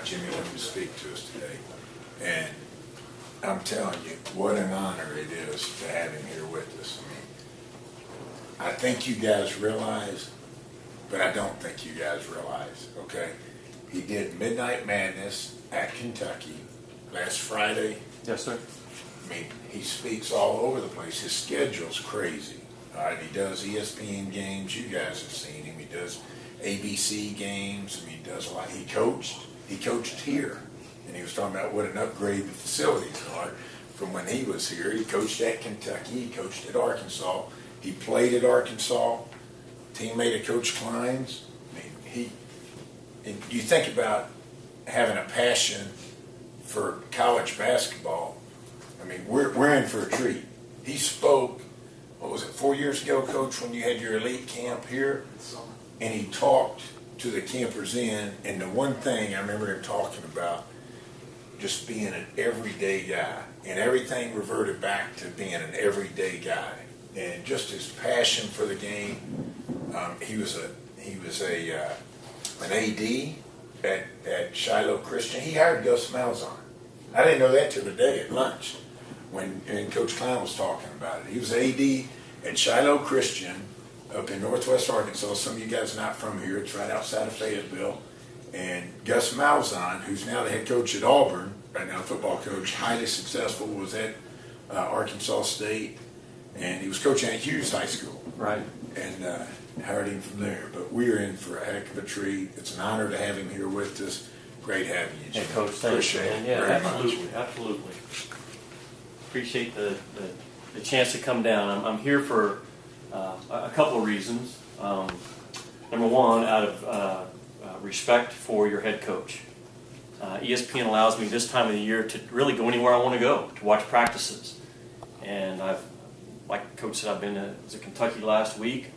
Jimmy come to speak to us today. And I'm telling you, what an honor it is to have him here with us. I think you guys realize, but I don't think you guys realize, okay? He did Midnight Madness at Kentucky last Friday. Yes, sir. I mean, he speaks all over the place. His schedule's crazy. All right, he does ESPN games. You guys have seen him. He does ABC games. I mean, he does a lot. He coached here, and he was talking about what an upgrade the facilities are from when he was here. He coached at Kentucky. He coached at Arkansas. He played at Arkansas. Teammate of Coach Klein's. I mean, and you think about having a passion for college basketball. I mean, we're in for a treat. He spoke, what was it, 4 years ago, Coach, when you had your elite camp here? And he talked to the campers in, and the one thing I remember him talking about, just being an everyday guy, and everything reverted back to being an everyday guy, and just his passion for the game. He was an AD at Shiloh Christian. He hired Gus Malzahn. I didn't know that till today at lunch when Coach Klein was talking about it. He was AD at Shiloh Christian up in northwest Arkansas. Some of you guys are not from here. It's right outside of Fayetteville. And Gus Malzahn, who's now the head coach at Auburn, right now football coach, highly successful, was at Arkansas State, and he was coaching at Hughes High School. Right. And hired him from there. But we're in for a heck of a treat. It's an honor to have him here with us. Great having you, Jimmy. Hey, Coach, thanks, man. Yeah, absolutely, absolutely. Appreciate the chance to come down. I'm here for a couple of reasons. Number one, out of respect for your head coach. ESPN allows me this time of the year to really go anywhere I want to go, to watch practices. And like Coach said, I've been to Kentucky last week,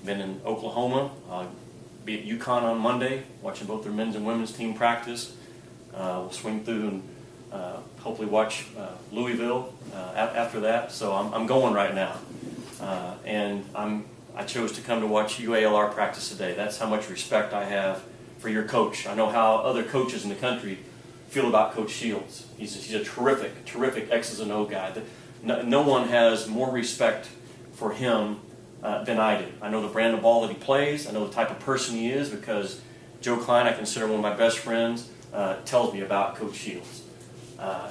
been in Oklahoma, be at UConn on Monday, watching both their men's and women's team practice. We'll swing through and hopefully watch Louisville after that. So I'm going right now. And I chose to come to watch UALR practice today. That's how much respect I have for your coach. I know how other coaches in the country feel about Coach Shields. He's a terrific X's and O guy. No one has more respect for him than I do. I know the brand of ball that he plays. I know the type of person he is because Joe Klein, I consider one of my best friends, tells me about Coach Shields.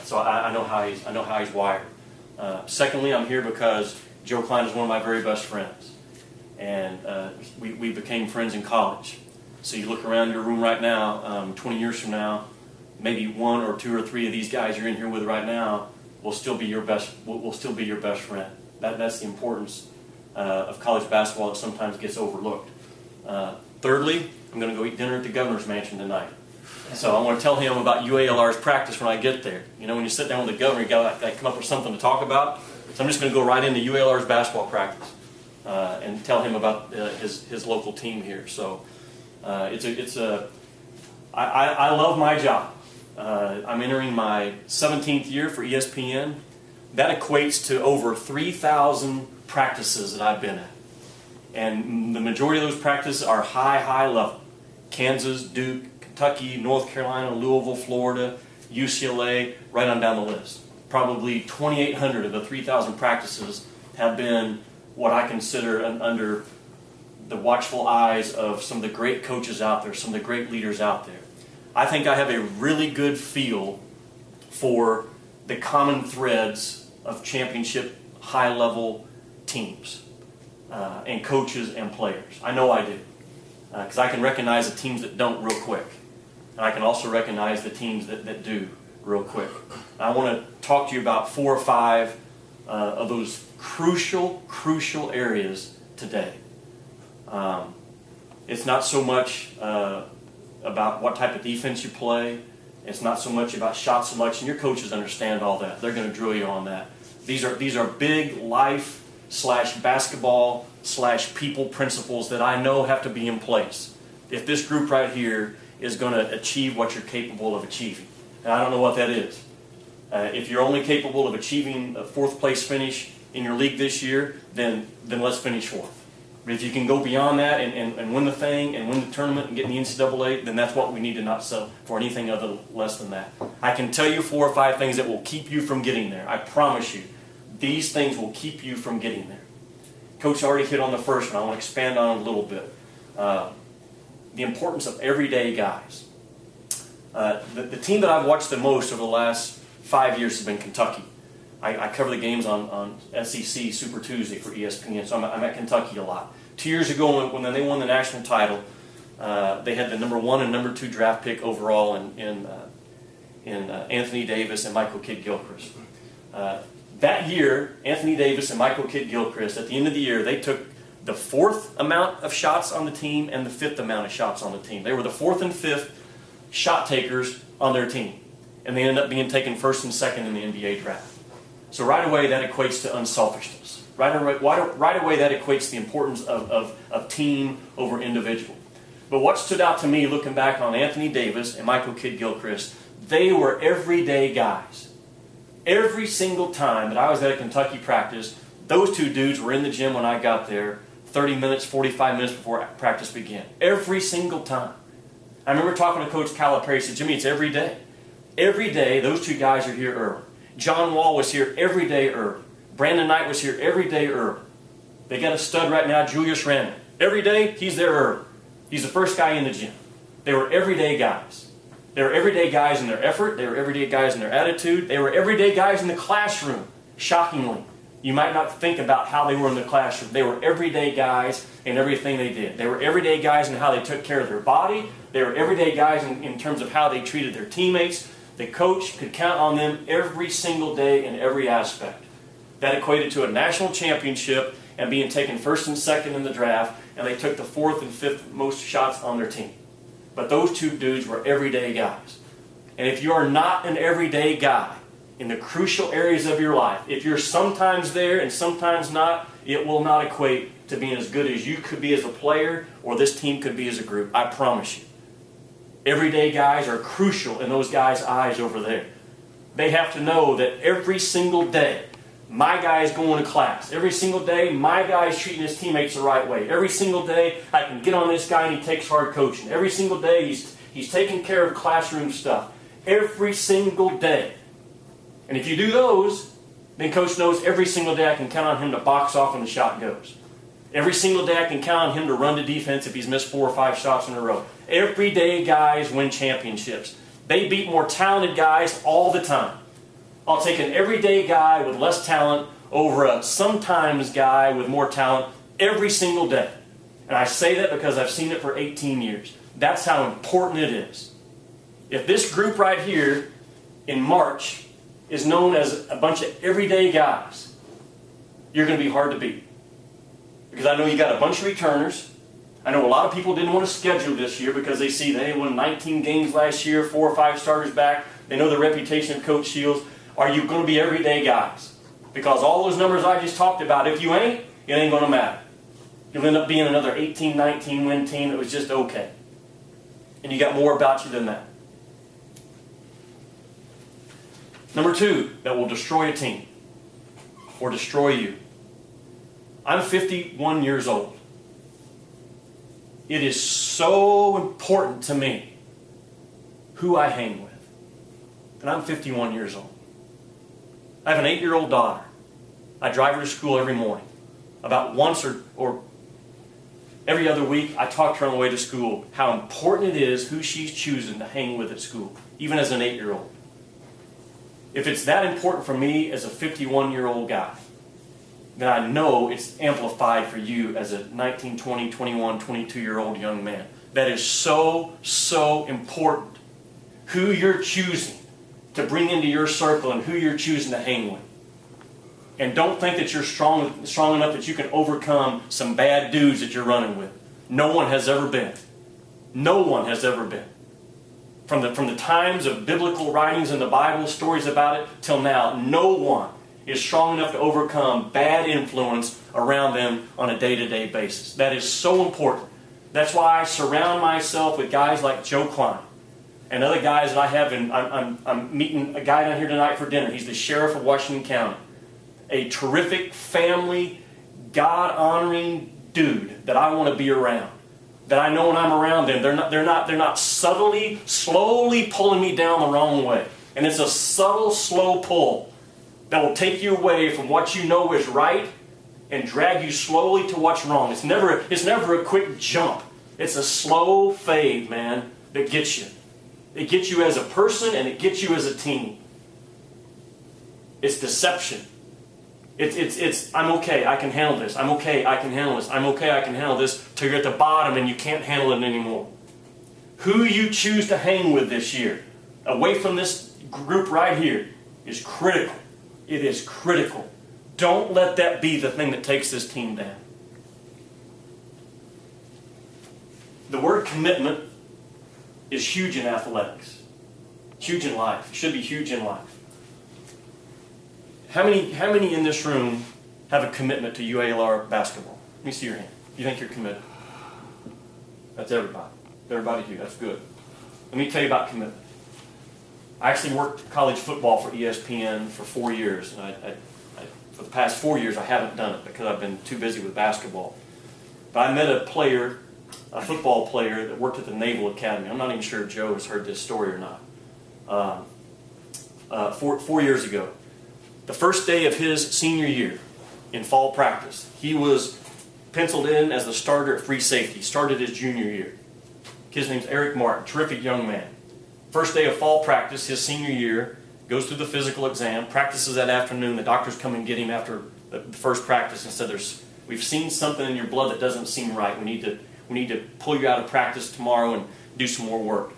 So I know how he's wired. Secondly, I'm here because Joe Klein is one of my very best friends, and we became friends in college. So you look around your room right now, 20 years from now, maybe one or two or three of these guys you're in here with right now will still be your best. Will still be your best friend. That's the importance of college basketball that sometimes gets overlooked. Thirdly, I'm going to go eat dinner at the governor's mansion tonight. So I want to tell him about UALR's practice when I get there. You know, when you sit down with the governor, you got to come up with something to talk about. So I'm just going to go right into UALR's basketball practice and tell him about his local team here. So I love my job. I'm entering my 17th year for ESPN. That equates to over 3,000 practices that I've been at. And the majority of those practices are high level. Kansas, Duke, Kentucky, North Carolina, Louisville, Florida, UCLA, right on down the list. Probably 2,800 of the 3,000 practices have been what I consider under the watchful eyes of some of the great coaches out there, some of the great leaders out there. I think I have a really good feel for the common threads of championship high-level teams and coaches and players. I know I do, because I can recognize the teams that don't real quick, and I can also recognize the teams that do real quick. I want to talk to you about 4 or 5 of those crucial areas today. It's not so much about what type of defense you play. It's not so much about shot selection. Your coaches understand all that. They're going to drill you on that. These are big life / basketball / people principles that I know have to be in place if this group right here is going to achieve what you're capable of achieving. And I don't know what that is. If you're only capable of achieving a 4th place finish in your league this year, then let's finish 4th. But if you can go beyond that and win the thing and win the tournament and get in the NCAA, then that's what we need to not settle for anything other less than that. I can tell you 4 or 5 things that will keep you from getting there. I promise you. These things will keep you from getting there. Coach already hit on the first one. I want to expand on it a little bit. The importance of everyday guys. The team that I've watched the most over the last 5 years has been Kentucky. I cover the games on SEC Super Tuesday for ESPN, so I'm at Kentucky a lot. 2 years ago, when they won the national title, they had the number 1 and number 2 draft pick overall in Anthony Davis and Michael Kidd-Gilchrist. That year, Anthony Davis and Michael Kidd-Gilchrist, at the end of the year, they took the 4th amount of shots on the team and the 5th amount of shots on the team. They were the 4th and 5th shot takers on their team. And they ended up being taken 1st and 2nd in the NBA draft. So right away, that equates to unselfishness. Right away, that equates to the importance of team over individual. But what stood out to me looking back on Anthony Davis and Michael Kidd-Gilchrist, they were everyday guys. Every single time that I was at a Kentucky practice, those 2 dudes were in the gym when I got there 30 minutes, 45 minutes before practice began. Every single time. I remember talking to Coach Calipari. He said, Jimmy, it's every day. Every day, those 2 guys are here early. John Wall was here every day early. Brandon Knight was here every day early. They got a stud right now, Julius Randle. Every day, he's there early. He's the first guy in the gym. They were everyday guys. They were everyday guys in their effort. They were everyday guys in their attitude. They were everyday guys in the classroom, shockingly. You might not think about how they were in the classroom. They were everyday guys in everything they did. They were everyday guys in how they took care of their body. They were everyday guys in terms of how they treated their teammates. The coach could count on them every single day in every aspect. That equated to a national championship and being taken 1st and 2nd in the draft, and they took the 4th and 5th most shots on their team. But those 2 dudes were everyday guys. And if you are not an everyday guy in the crucial areas of your life, if you're sometimes there and sometimes not, it will not equate to being as good as you could be as a player or this team could be as a group. I promise you. Everyday guys are crucial in those guys' eyes over there. They have to know that every single day, my guy is going to class. Every single day, my guy is treating his teammates the right way. Every single day, I can get on this guy and he takes hard coaching. Every single day, he's taking care of classroom stuff. Every single day. And if you do those, then coach knows every single day I can count on him to box off when the shot goes. Every single day I can count on him to run the defense if he's missed 4 or 5 shots in a row. Everyday guys win championships. They beat more talented guys all the time. I'll take an everyday guy with less talent over a sometimes guy with more talent every single day. And I say that because I've seen it for 18 years. That's how important it is. If this group right here in March is known as a bunch of everyday guys, you're going to be hard to beat. Because I know you got a bunch of returners. I know a lot of people didn't want to schedule this year because they see they won 19 games last year, 4 or 5 starters back. They know the reputation of Coach Shields. Are you going to be everyday guys? Because all those numbers I just talked about, if you ain't, it ain't going to matter. You'll end up being another 18, 19 win team that was just okay. And you got more about you than that. Number 2, that will destroy a team or destroy you. I'm 51 years old. It is so important to me who I hang with. And I'm 51 years old. I have an 8-year-old daughter. I drive her to school every morning. About once or every other week, I talk to her on the way to school how important it is who she's choosing to hang with at school, even as an 8-year-old. If it's that important for me as a 51-year-old guy, then I know it's amplified for you as a 19, 20, 21, 22-year-old young man. That is so, so important. Who you're choosing to bring into your circle and who you're choosing to hang with. And don't think that you're strong enough that you can overcome some bad dudes that you're running with. No one has ever been. No one has ever been. From the times of biblical writings in the Bible, stories about it, till now, no one is strong enough to overcome bad influence around them on a day-to-day basis. That is so important. That's why I surround myself with guys like Joe Klein and other guys that I have. I'm meeting a guy down here tonight for dinner. He's the sheriff of Washington County. A terrific family, God-honoring, dude that I want to be around. That I know when I'm around them, they're not subtly, slowly pulling me down the wrong way. And it's a subtle, slow pull that will take you away from what you know is right and drag you slowly to what's wrong. It's never a quick jump. It's a slow fade, man, that gets you. It gets you as a person and it gets you as a team. It's deception. It's I'm okay, I can handle this. I'm okay, I can handle this. I'm okay, I can handle this, till you're at the bottom and you can't handle it anymore. Who you choose to hang with this year, away from this group right here, is critical. It is critical. Don't let that be the thing that takes this team down. The word commitment is huge in athletics. Huge in life. It should be huge in life. How many in this room have a commitment to UALR basketball? Let me see your hand. You think you're committed? That's everybody. Everybody here. That's good. Let me tell you about commitment. I actually worked college football for ESPN for 4 years, and for the past 4 years I haven't done it because I've been too busy with basketball. But I met a football player that worked at the Naval Academy. I'm not even sure if Joe has heard this story or not. 4 years ago. The first day of his senior year in fall practice, he was penciled in as the starter at free safety. He started his junior year. His name's Eric Martin, terrific young man. First day of fall practice, his senior year, goes through the physical exam, practices that afternoon. The doctors come and get him after the first practice and said, we've seen something in your blood that doesn't seem right. We need to pull you out of practice tomorrow and do some more work.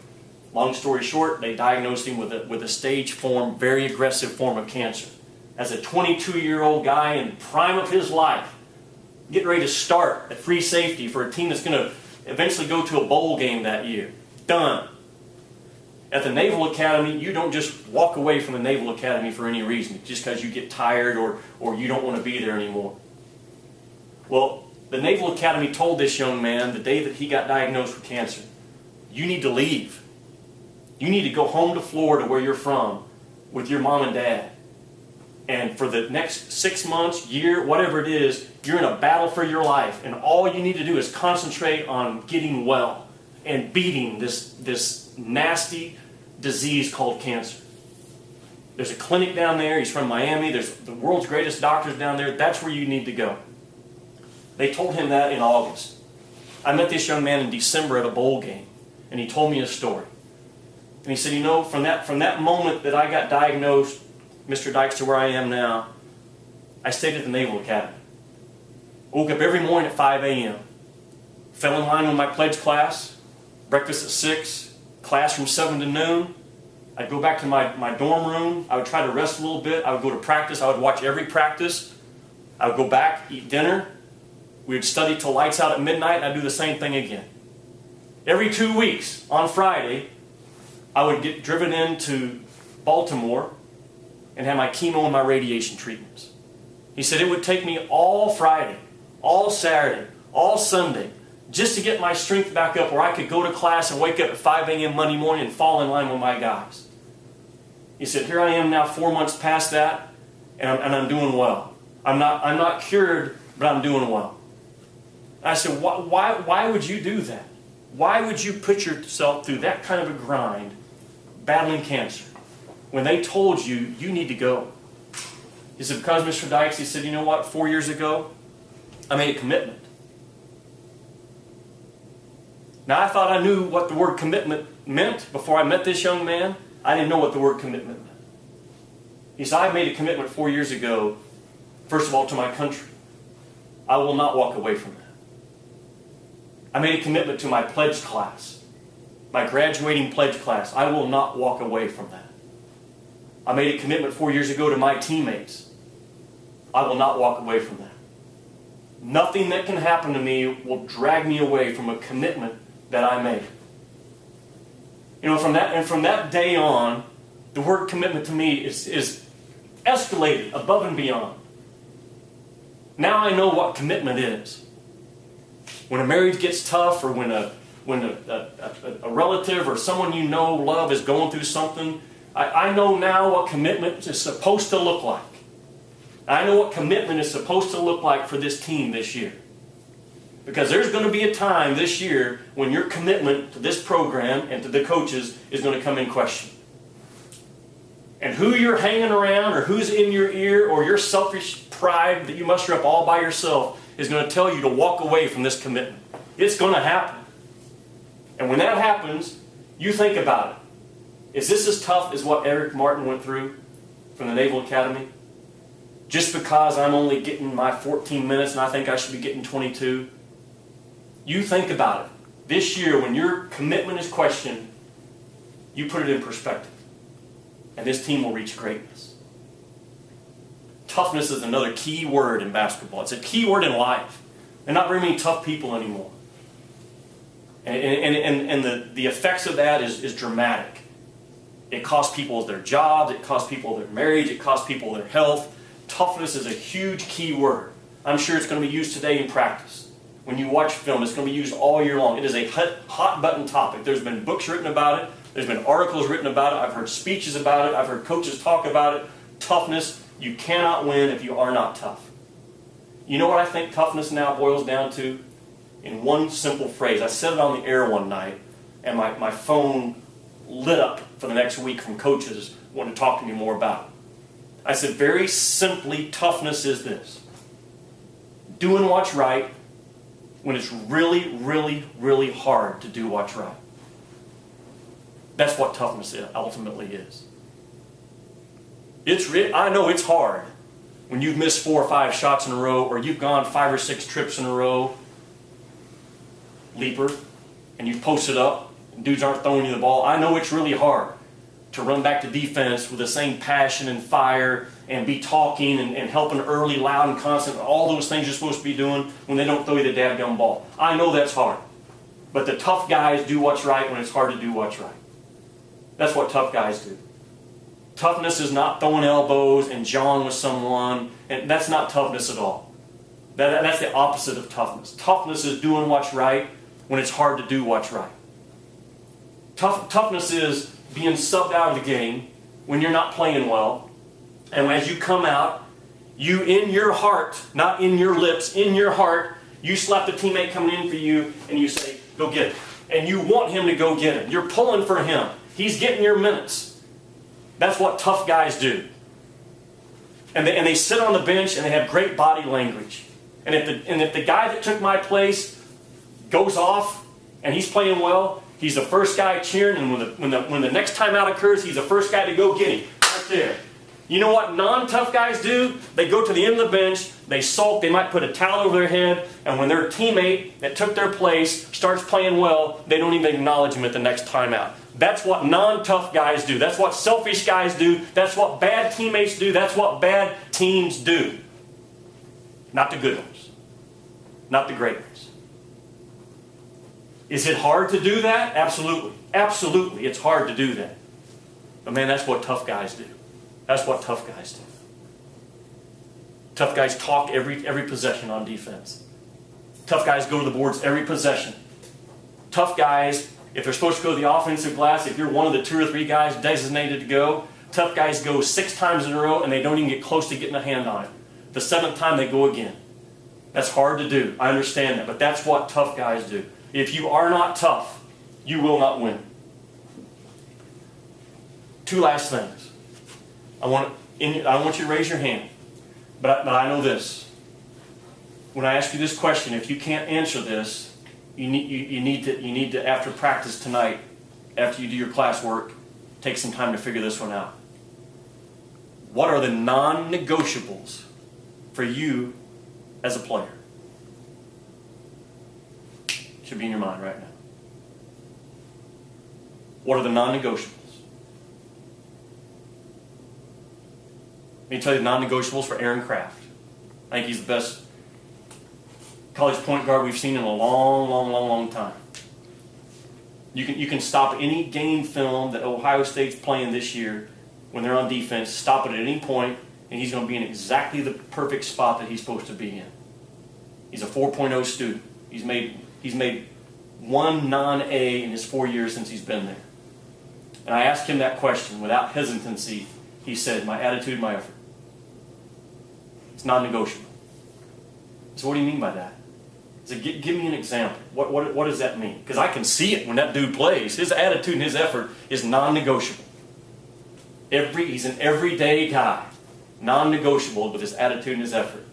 Long story short, they diagnosed him with a stage form, very aggressive form of cancer. As a 22-year-old guy in the prime of his life, getting ready to start at free safety for a team that's going to eventually go to a bowl game that year. Done. At the Naval Academy, you don't just walk away from the Naval Academy for any reason, just because you get tired or you don't want to be there anymore. Well, the Naval Academy told this young man the day that he got diagnosed with cancer, you need to leave. You need to go home to Florida where you're from with your mom and dad. And for the next 6 months, year, whatever it is, you're in a battle for your life. And all you need to do is concentrate on getting well and beating this nasty disease called cancer. There's a clinic down there. He's from Miami. There's the world's greatest doctors down there. That's where you need to go. They told him that in August. I met this young man in December at a bowl game, and he told me a story. And he said, you know, from that moment that I got diagnosed, Mr. Dykes, to where I am now, I stayed at the Naval Academy. Woke up every morning at 5 a.m. Fell in line with my pledge class, breakfast at 6, class from 7 to noon. I'd go back to my dorm room. I would try to rest a little bit. I would go to practice. I would watch every practice. I would go back, eat dinner. We would study till lights out at midnight, and I'd do the same thing again. Every 2 weeks, on Friday, I would get driven into Baltimore and have my chemo and my radiation treatments. He said it would take me all Friday, all Saturday, all Sunday, just to get my strength back up where I could go to class and wake up at 5 a.m. Monday morning and fall in line with my guys. He said, here I am now 4 months past that, and I'm doing well. I'm not cured, but I'm doing well. I said, why would you do that? Why would you put yourself through that kind of a grind, battling cancer, when they told you, you need to go? He said, because Mr. Dykes, he said, you know what, 4 years ago, I made a commitment. Now, I thought I knew what the word commitment meant before I met this young man. I didn't know what the word commitment meant. He said, I made a commitment 4 years ago, first of all, to my country. I will not walk away from that. I made a commitment to my pledge class, my graduating pledge class. I will not walk away from that. I made a commitment 4 years ago to my teammates. I will not walk away from that. Nothing that can happen to me will drag me away from a commitment that I made. You know, from that day on, the word commitment to me is escalated above and beyond. Now I know what commitment is. When a marriage gets tough, or when a relative or someone you know, love, is going through something, I know now what commitment is supposed to look like. I know what commitment is supposed to look like for this team this year. Because there's going to be a time this year when your commitment to this program and to the coaches is going to come in question. And who you're hanging around or who's in your ear or your selfish pride that you muster up all by yourself is going to tell you to walk away from this commitment. It's going to happen. And when that happens, you think about it. Is this as tough as what Eric Martin went through from the Naval Academy? Just because I'm only getting my 14 minutes and I think I should be getting 22? You think about it. This year, when your commitment is questioned, you put it in perspective. And this team will reach greatness. Toughness is another key word in basketball. It's a key word in life. There are not very many tough people anymore. And the effects of that is dramatic. It costs people their jobs, it costs people their marriage, it costs people their health. Toughness is a huge key word. I'm sure it's going to be used today in practice. When you watch film, it's going to be used all year long. It is a hot button topic. There's been books written about it. There's been articles written about it. I've heard speeches about it. I've heard coaches talk about it. Toughness, you cannot win if you are not tough. You know what I think toughness now boils down to? In one simple phrase. I said it on the air one night, and my phone lit up for the next week from coaches wanting to talk to me more about it. I said, very simply, toughness is this. Doing what's right when it's really, really, really hard to do what's right. That's what toughness ultimately is. I know it's hard when you've missed 4 or 5 shots in a row, or you've gone 5 or 6 trips in a row, leaper, and you've posted up, and dudes aren't throwing you the ball. I know it's really hard to run back to defense with the same passion and fire and be talking and helping early, loud, and constant, all those things you're supposed to be doing when they don't throw you the dadgum ball. I know that's hard. But the tough guys do what's right when it's hard to do what's right. That's what tough guys do. Toughness is not throwing elbows and jawing with someone, and that's not toughness at all. That's the opposite of toughness. Toughness is doing what's right when it's hard to do what's right. Toughness is being subbed out of the game when you're not playing well, and as you come out, you in your heart, not in your lips, in your heart, you slap the teammate coming in for you and you say, go get it. And you want him to go get it. You're pulling for him. He's getting your minutes. That's what tough guys do. And they sit on the bench and they have great body language. And if the guy that took my place goes off and he's playing well, he's the first guy cheering, and when the next timeout occurs, he's the first guy to go get him. Right there. You know what non-tough guys do? They go to the end of the bench, they sulk, they might put a towel over their head, and when their teammate that took their place starts playing well, they don't even acknowledge him at the next timeout. That's what non-tough guys do. That's what selfish guys do. That's what bad teammates do. That's what bad teams do. Not the good ones. Not the great ones. Is it hard to do that? Absolutely. Absolutely, it's hard to do that. But man, that's what tough guys do. That's what tough guys do. Tough guys talk every possession on defense. Tough guys go to the boards every possession. Tough guys, if they're supposed to go to the offensive glass, if you're one of the 2 or 3 guys designated to go, tough guys go 6 times in a row and they don't even get close to getting a hand on it. The 7th time they go again. That's hard to do. I understand that, but that's what tough guys do. If you are not tough, you will not win. 2 last things. I want you to raise your hand, but I know this. When I ask you this question, if you can't answer this, you need to after practice tonight, after you do your classwork, take some time to figure this one out. What are the non-negotiables for you as a player? Should be in your mind right now. What are the non-negotiables? Let me tell you the non-negotiables for Aaron Kraft. I think he's the best college point guard we've seen in a long time. You can stop any game film that Ohio State's playing this year when they're on defense, stop it at any point, and he's going to be in exactly the perfect spot that he's supposed to be in. He's a 4.0 student. He's made 1 non-A in his 4 years since he's been there. And I asked him that question without hesitancy. He said, my attitude, my effort. It's non-negotiable. So what do you mean by that? I said, give me an example. What does that mean? Because I can see it when that dude plays. His attitude and his effort is non-negotiable. He's an everyday guy, non-negotiable with his attitude and his effort.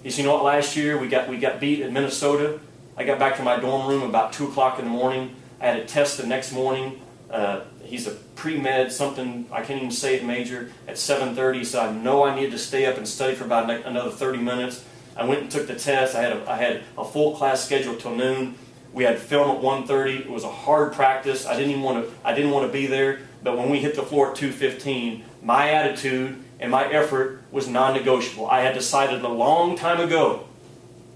He said, you know what, last year we got beat at Minnesota. I got back to my dorm room about 2 o'clock in the morning. I had a test the next morning. He's a pre-med, something, I can't even say it major, at 7:30, so I know I needed to stay up and study for about another 30 minutes. I went and took the test. I had a full class schedule till noon. We had film at 1:30. It was a hard practice. I didn't want to be there, but when we hit the floor at 2:15, my attitude and my effort was non-negotiable. I had decided a long time ago,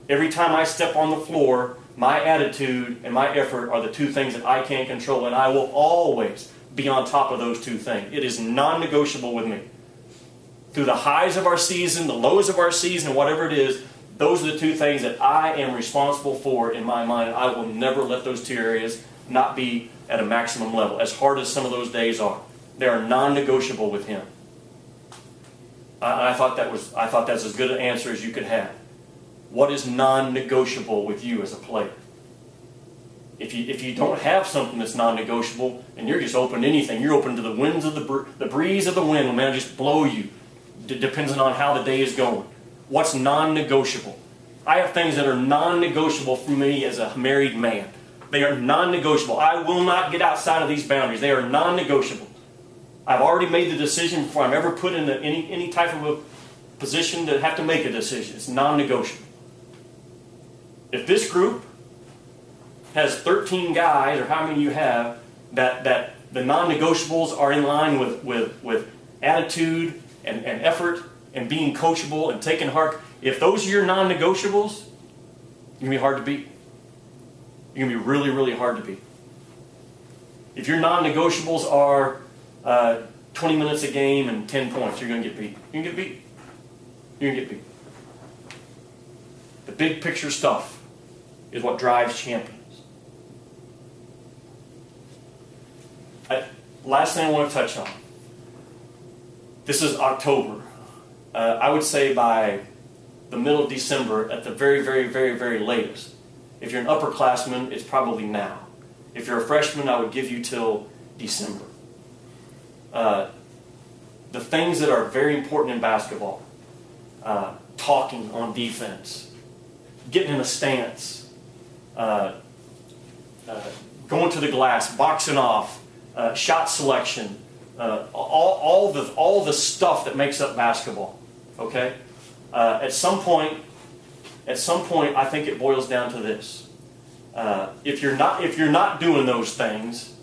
every time I step on the floor, my attitude and my effort are the two things that I can't control, and I will always be on top of those two things. It is non-negotiable with me. Through the highs of our season, the lows of our season, whatever it is, those are the two things that I am responsible for in my mind. I will never let those two areas not be at a maximum level, as hard as some of those days are. They are non-negotiable with him. I thought that's as good an answer as you could have. What is non-negotiable with you as a player? If you don't have something that's non-negotiable, and you're just open to anything, you're open to the winds of the breeze of the wind, man, just blow you, depending on how the day is going. What's non-negotiable? I have things that are non-negotiable for me as a married man. They are non-negotiable. I will not get outside of these boundaries. They are non-negotiable. I've already made the decision before I'm ever put in any type of a position to have to make a decision. It's non-negotiable. If this group has 13 guys, or how many you have, that the non-negotiables are in line with attitude and effort and being coachable and taking heart, if those are your non-negotiables, you're going to be hard to beat. You're going to be really, really hard to beat. If your non-negotiables are 20 minutes a game and 10 points, you're going to get beat. You're going to get beat. You're going to get beat. The big picture stuff is what drives champions. Last thing I want to touch on. This is October. I would say by the middle of December at the very, very, very, very latest. If you're an upperclassman, it's probably now. If you're a freshman, I would give you till December. The things that are very important in basketball, talking on defense, getting in a stance, going to the glass, boxing off, shot selection, all the stuff that makes up basketball. Okay, at some point, I think it boils down to this: if you're not doing those things,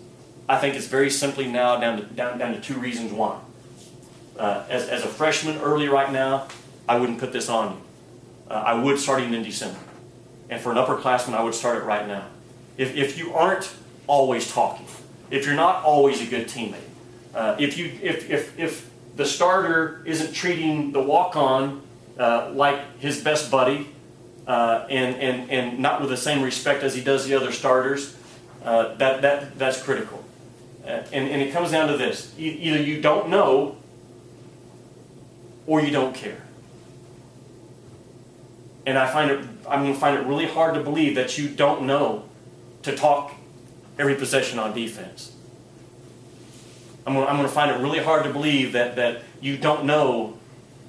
I think it's very simply now down to two reasons why. As a freshman early right now, I wouldn't put this on you. I would starting in December, and for an upperclassman, I would start it right now. If you aren't always talking, if you're not always a good teammate, if the starter isn't treating the walk-on like his best buddy, and not with the same respect as he does the other starters, that's critical. And it comes down to this: either you don't know, or you don't care. And I'm going to find it really hard to believe that you don't know to talk every possession on defense. I'm going to find it really hard to believe that you don't know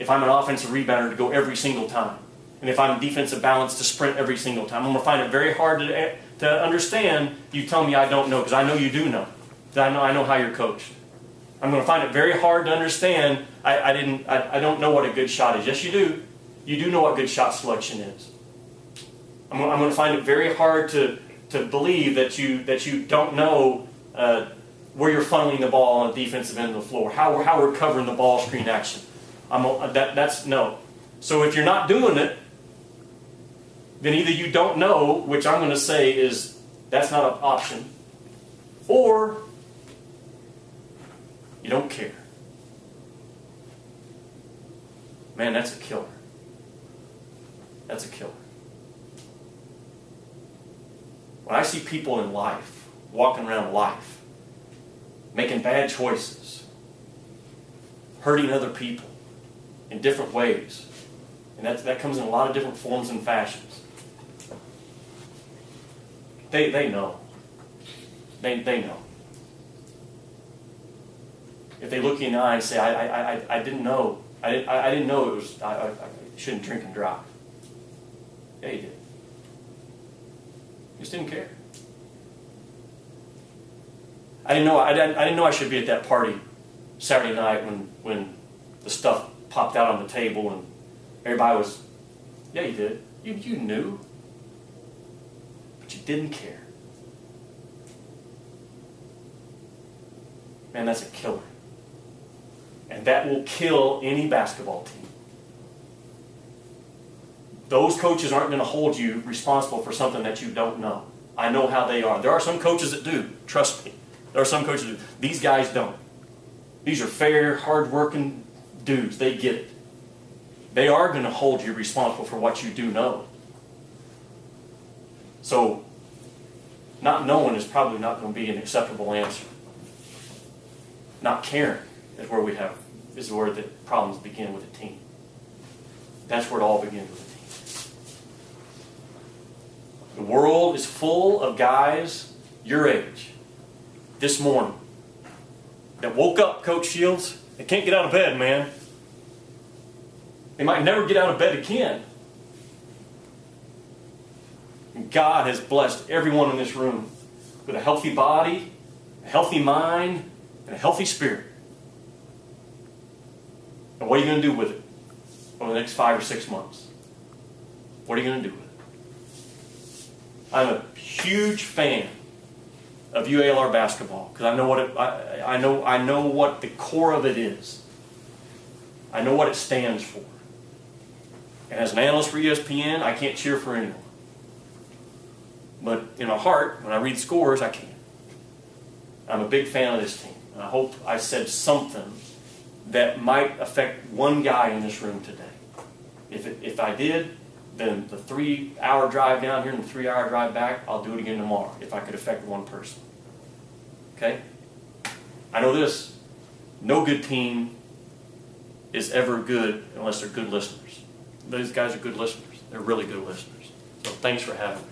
if I'm an offensive rebounder to go every single time, and if I'm defensive balance to sprint every single time. I'm going to find it very hard to understand you tell me I don't know, because I know you do know. I know how you're coached. I'm going to find it very hard to understand I don't know what a good shot is. Yes, you do. You do know what good shot selection is. I'm going to find it very hard to believe that you don't know where you're funneling the ball on the defensive end of the floor, how we're covering the ball screen action. That's no. So if you're not doing it, then either you don't know, which I'm going to say is that's not an option, or you don't care. Man, that's a killer. That's a killer. When I see people in life, walking around life, making bad choices, hurting other people in different ways, and that comes in a lot of different forms and fashions. They know. They know. If they look you in the eye and say, I didn't know. I didn't know it was, I shouldn't drink and drive. Yeah, you did. You just didn't care. I didn't know I should be at that party Saturday night when the stuff popped out on the table and everybody was, yeah, you did. You knew. But you didn't care. Man, that's a killer. And that will kill any basketball team. Those coaches aren't going to hold you responsible for something that you don't know. I know how they are. There are some coaches that do. Trust me. There are some coaches that do. These guys don't. These are fair, hard-working dudes. They get it. They are going to hold you responsible for what you do know. So, not knowing is probably not going to be an acceptable answer. Not caring is where the problems begin with a team. That's where it all begins with a team. The world is full of guys your age this morning that woke up, Coach Shields, they can't get out of bed, man. They might never get out of bed again. And God has blessed everyone in this room with a healthy body, a healthy mind, and a healthy spirit. And what are you going to do with it over the next 5 or 6 months? What are you going to do with it? I'm a huge fan of UALR basketball because I know what I know what the core of it is. I know what it stands for. And as an analyst for ESPN, I can't cheer for anyone. But in my heart, when I read scores, I can. I'm a big fan of this team. And I hope I said something that might affect one guy in this room today. If I did, then the 3-hour drive down here and the 3-hour drive back, I'll do it again tomorrow if I could affect one person. Okay? I know this. No good team is ever good unless they're good listeners. Those guys are good listeners. They're really good listeners. So thanks for having me.